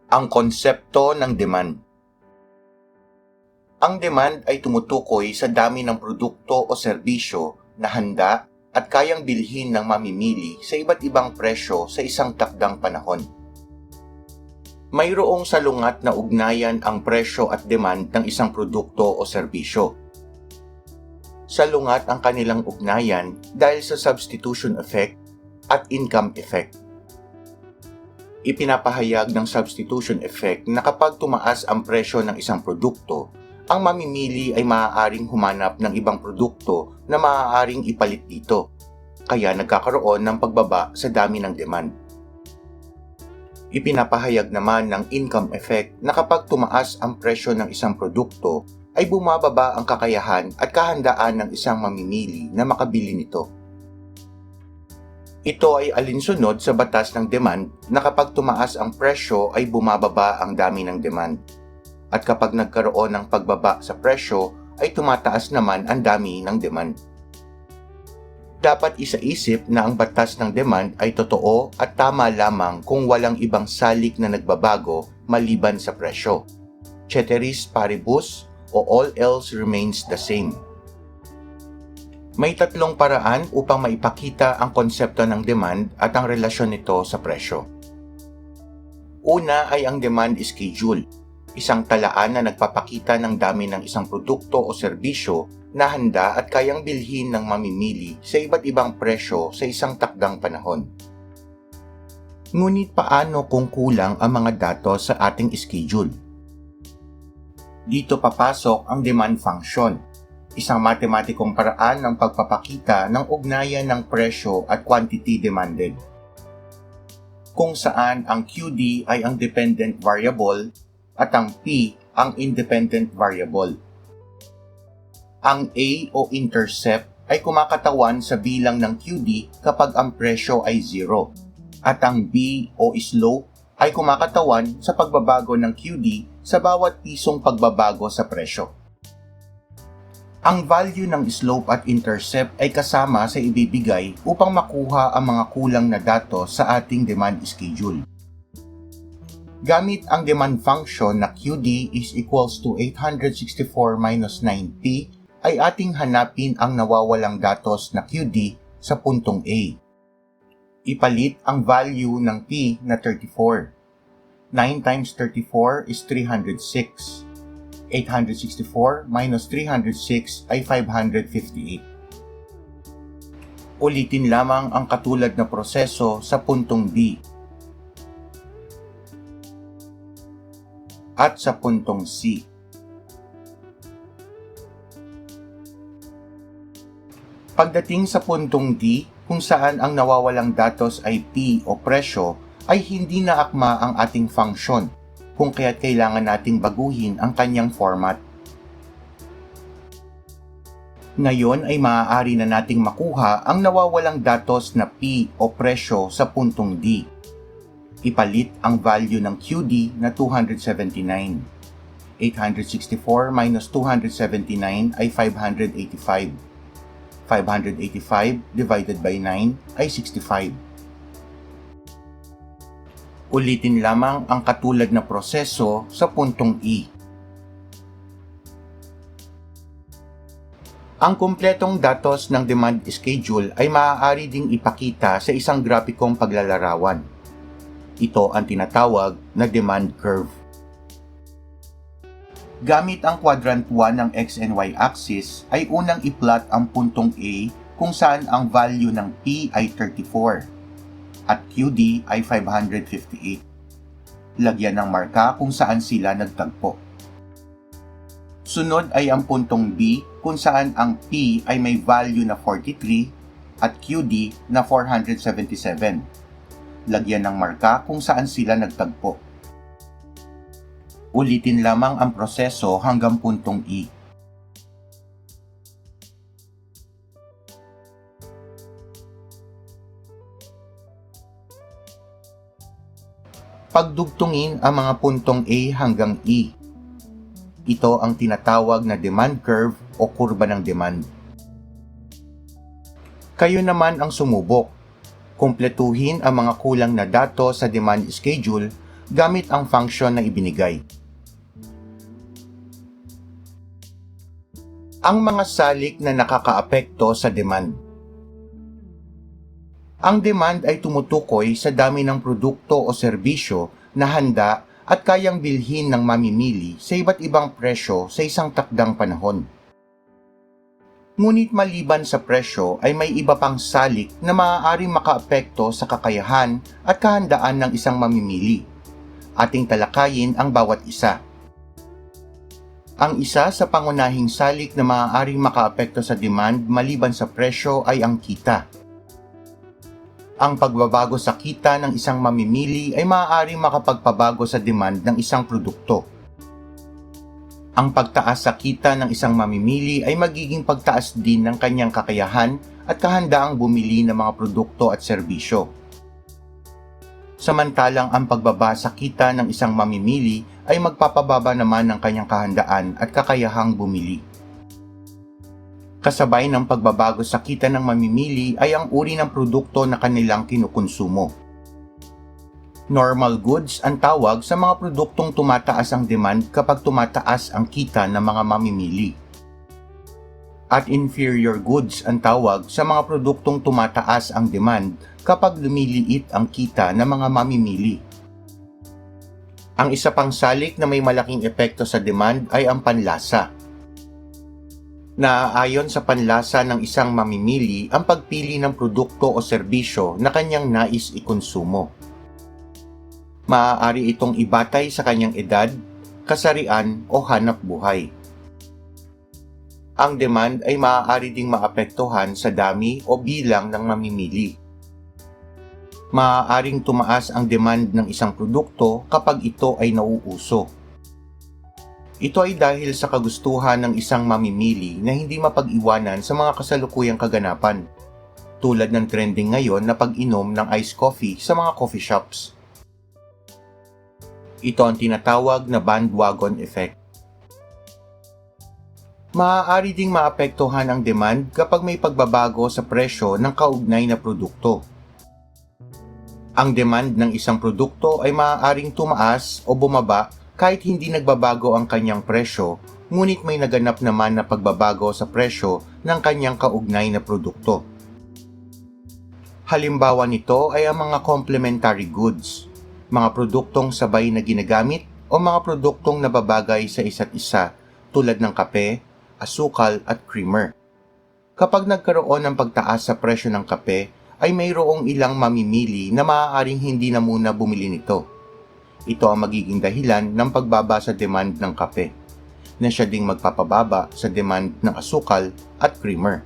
Ang konsepto ng demand. Ang demand ay tumutukoy sa dami ng produkto o serbisyo na handa at kayang bilhin ng mamimili sa iba't ibang presyo sa isang takdang panahon. Mayroong salungat na ugnayan ang presyo at demand ng isang produkto o serbisyo. Salungat ang kanilang ugnayan dahil sa substitution effect at income effect. Ipinapahayag ng substitution effect na kapag tumaas ang presyo ng isang produkto, ang mamimili ay maaaring humanap ng ibang produkto na maaaring ipalit dito, kaya nagkakaroon ng pagbaba sa dami ng demand. Ipinapahayag naman ng income effect na kapag tumaas ang presyo ng isang produkto, ay bumababa ang kakayahan at kahandaan ng isang mamimili na makabili nito. Ito ay alinsunod sa batas ng demand na kapag tumaas ang presyo ay bumababa ang dami ng demand. At kapag nagkaroon ng pagbaba sa presyo ay tumataas naman ang dami ng demand. Dapat isaisip na ang batas ng demand ay totoo at tama lamang kung walang ibang salik na nagbabago maliban sa presyo. Ceteris paribus o all else remains the same. May tatlong paraan upang maipakita ang konsepto ng demand at ang relasyon nito sa presyo. Una ay ang demand schedule, isang talaan na nagpapakita ng dami ng isang produkto o serbisyo na handa at kayang bilhin ng mamimili sa iba't ibang presyo sa isang takdang panahon. Ngunit paano kung kulang ang mga datos sa ating schedule? Dito papasok ang demand function, isang matematikong paraan ng pagpapakita ng ugnayan ng presyo at quantity demanded, kung saan ang QD ay ang dependent variable at ang P ang independent variable. Ang A o intercept ay kumakatawan sa bilang ng QD kapag ang presyo ay 0, at ang B o slope ay kumakatawan sa pagbabago ng QD sa bawat pisong pagbabago sa presyo. Ang value ng slope at intercept ay kasama sa ibibigay upang makuha ang mga kulang na datos sa ating demand schedule. Gamit ang demand function na QD is equals to 864 minus 9P, ay ating hanapin ang nawawalang datos na QD sa puntong A. Ipalit ang value ng P na 34. 9 times 34 is 306. 864 minus 306 ay 558. Ulitin lamang ang katulad na proseso sa puntong B at sa puntong C. Pagdating sa puntong D, kung saan ang nawawalang datos ay P o presyo, ay hindi na akma ang ating function, kung kaya't kailangan nating baguhin ang kanyang format. Ngayon ay maaari na nating makuha ang nawawalang datos na P o presyo sa puntong D. Ipalit ang value ng QD na 279. 864 minus 279 ay 585. 585 divided by 9 ay 65. Ulitin lamang ang katulad na proseso sa puntong E. Ang kumpletong datos ng demand schedule ay maaari ding ipakita sa isang grafikong paglalarawan. Ito ang tinatawag na demand curve. Gamit ang quadrant 1 ng X and Y axis ay unang i-plot ang puntong A kung saan ang value ng P ay 34 at QD ay 558. Lagyan ng marka kung saan sila nagtagpo. Sunod ay ang puntong B kung saan ang P ay may value na 43 at QD na 477. Lagyan ng marka kung saan sila nagtagpo. Ulitin lamang ang proseso hanggang puntong E. Pagdugtungin ang mga puntong A hanggang E. Ito ang tinatawag na demand curve o kurba ng demand. Kayo naman ang sumubok. Kumpletuhin ang mga kulang na datos sa demand schedule gamit ang function na ibinigay. Ang mga salik na nakakaapekto sa demand. Ang demand ay tumutukoy sa dami ng produkto o serbisyo na handa at kayang bilhin ng mamimili sa iba't ibang presyo sa isang takdang panahon. Ngunit maliban sa presyo ay may iba pang salik na maaaring makaapekto sa kakayahan at kahandaan ng isang mamimili. Ating talakayin ang bawat isa. Ang isa sa pangunahing salik na maaaring makaapekto sa demand maliban sa presyo ay ang kita. Ang pagbabago sa kita ng isang mamimili ay maaaring makapagpabago sa demand ng isang produkto. Ang pagtaas sa kita ng isang mamimili ay magiging pagtaas din ng kanyang kakayahan at kahandaang bumili ng mga produkto at serbisyo. Samantalang ang pagbaba sa kita ng isang mamimili ay magpapababa naman ng kanyang kahandaan at kakayahang bumili. Kasabay ng pagbabago sa kita ng mamimili ay ang uri ng produkto na kanilang kinukonsumo. Normal goods ang tawag sa mga produktong tumataas ang demand kapag tumataas ang kita ng mga mamimili. At inferior goods ang tawag sa mga produktong tumataas ang demand kapag lumiliit ang kita ng mga mamimili. Ang isa pang salik na may malaking epekto sa demand ay ang panlasa. Naaayon sa panlasa ng isang mamimili ang pagpili ng produkto o serbisyo na kanyang nais ikonsumo. Maaari itong ibatay sa kanyang edad, kasarian o hanap buhay. Ang demand ay maaari ding maapektuhan sa dami o bilang ng mamimili. Maaaring tumaas ang demand ng isang produkto kapag ito ay nauuso. Ito ay dahil sa kagustuhan ng isang mamimili na hindi mapag-iwanan sa mga kasalukuyang kaganapan, tulad ng trending ngayon na pag-inom ng iced coffee sa mga coffee shops. Ito ang tinatawag na bandwagon effect. Maaari ding maapektuhan ang demand kapag may pagbabago sa presyo ng kaugnay na produkto. Ang demand ng isang produkto ay maaaring tumaas o bumaba kahit hindi nagbabago ang kanyang presyo, ngunit may naganap naman na pagbabago sa presyo ng kanyang kaugnay na produkto. Halimbawa nito ay ang mga complementary goods, mga produktong sabay na ginagamit o mga produktong nababagay sa isa't isa tulad ng kape, asukal at creamer. Kapag nagkaroon ng pagtaas sa presyo ng kape, ay mayroong ilang mamimili na maaaring hindi na muna bumili nito. Ito ang magiging dahilan ng pagbaba sa demand ng kape, na siya ding magpapababa sa demand ng asukal at creamer.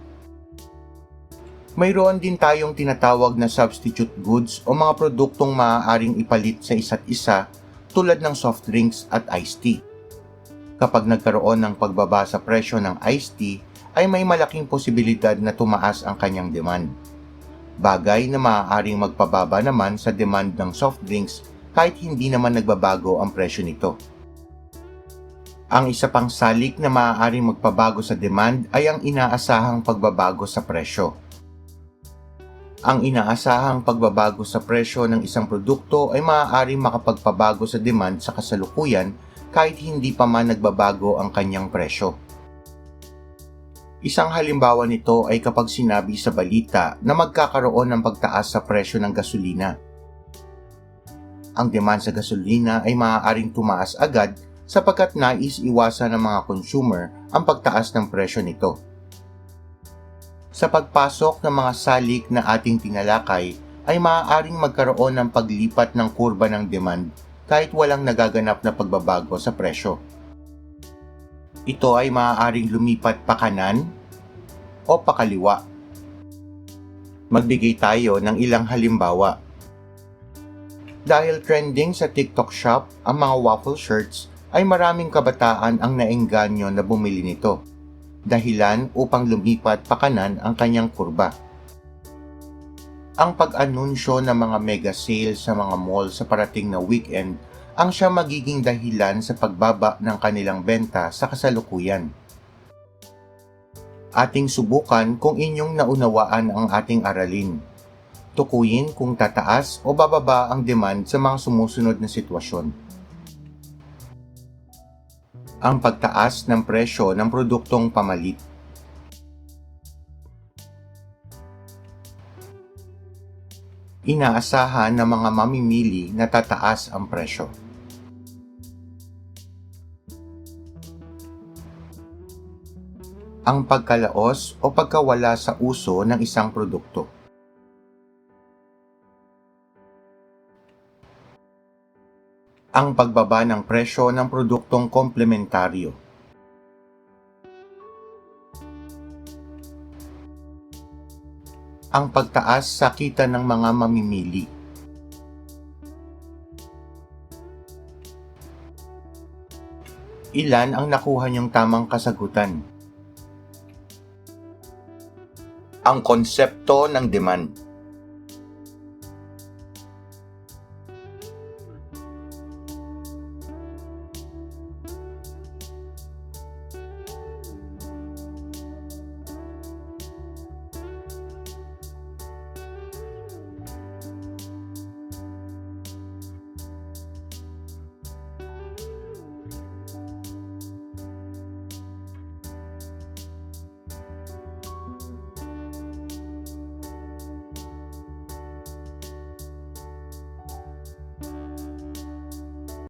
Mayroon din tayong tinatawag na substitute goods o mga produktong maaaring ipalit sa isa't isa tulad ng soft drinks at iced tea. Kapag nagkaroon ng pagbaba sa presyo ng iced tea, ay may malaking posibilidad na tumaas ang kanyang demand. Bagay na maaaring magpababa naman sa demand ng soft drinks kahit hindi naman nagbabago ang presyo nito. Ang isa pang salik na maaaring magpabago sa demand ay ang inaasahang pagbabago sa presyo. Ang inaasahang pagbabago sa presyo ng isang produkto ay maaaring makapagpabago sa demand sa kasalukuyan kahit hindi pa man nagbabago ang kanyang presyo. Isang halimbawa nito ay kapag sinabi sa balita na magkakaroon ng pagtaas sa presyo ng gasolina. Ang demand sa gasolina ay maaaring tumaas agad sapagkat nais iwasan ng mga consumer ang pagtaas ng presyo nito. Sa pagpasok ng mga salik na ating tinalakay ay maaaring magkaroon ng paglipat ng kurba ng demand kahit walang nagaganap na pagbabago sa presyo. Ito ay maaaring lumipat pakanan o pakaliwa. Magbigay tayo ng ilang halimbawa. Dahil trending sa TikTok shop ang mga waffle shirts, ay maraming kabataan ang naengganyo na bumili nito. Dahilan upang lumipat pakanan ang kanyang kurba. Ang pag-anunsyo ng mga mega sale sa mga mall sa parating na weekend ang siya magiging dahilan sa pagbaba ng kanilang benta sa kasalukuyan. Ating subukan kung inyong naunawaan ang ating aralin. Tukuyin kung tataas o bababa ang demand sa mga sumusunod na sitwasyon. Ang pagtaas ng presyo ng produktong pamalit. Inaasahan ng mga mamimili na tataas ang presyo. Ang pagkalaos o pagkawala sa uso ng isang produkto. Ang pagbaba ng presyo ng produktong komplementaryo. Ang pagtaas sa kita ng mga mamimili. Ilan ang nakuha niyong tamang kasagutan? Ang konsepto ng demand.